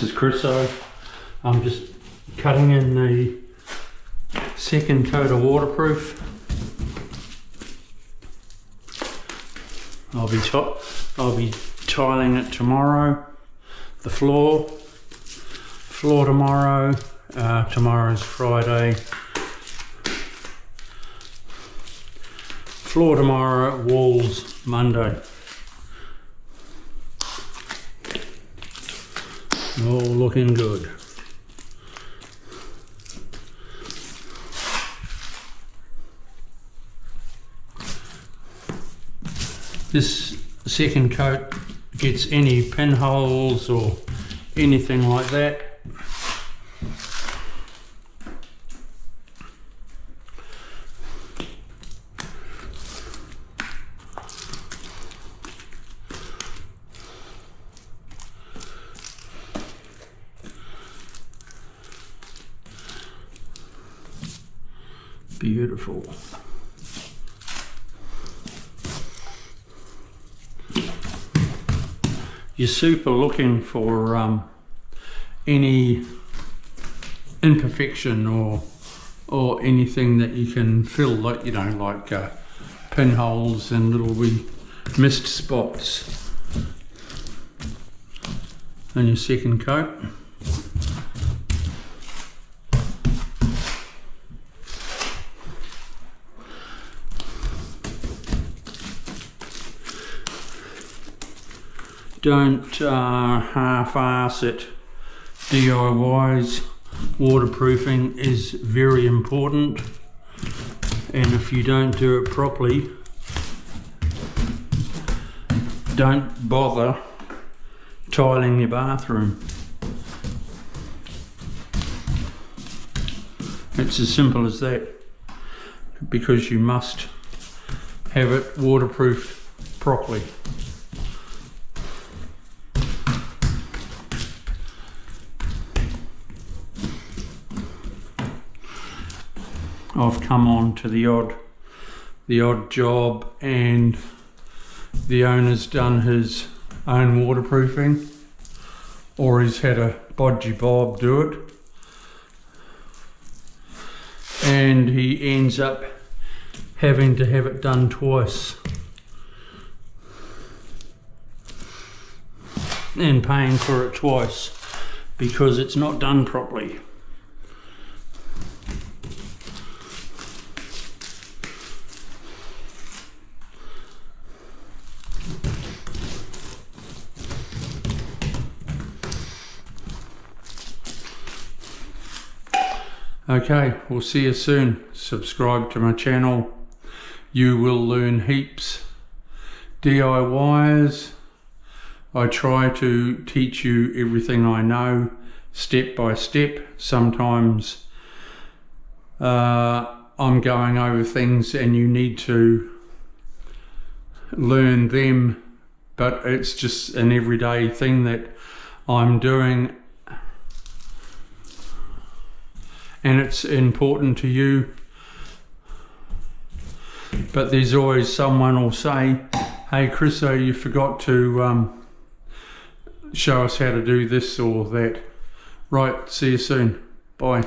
this is Chriso. I'm just cutting in the second coat of waterproof. I'll be tiling it tomorrow. The floor tomorrow. Tomorrow's Friday. Floor tomorrow, walls Monday. All looking good. This second coat gets any pinholes or anything like that. Beautiful. You're super looking for any imperfection or anything that you can fill, like, you know, like pinholes and little wee mist spots on your second coat. Don't half-ass it. DIYs, waterproofing is very important, and if you don't do it properly, don't bother tiling your bathroom. It's as simple as that, because you must have it waterproofed properly. I've come on to the odd job and the owner's done his own waterproofing, or he's had a bodgy Bob do it, and he ends up having to have it done twice and paying for it twice because it's not done properly. Okay, we'll see you soon. Subscribe to my channel. You will learn heaps. DIYs. I try to teach you everything I know, step by step. Sometimes I'm going over things and you need to learn them, but it's just an everyday thing that I'm doing, and it's important to you. But there's always someone will say, hey Chriso, you forgot to show us how to do this or that. Right, see you soon. Bye.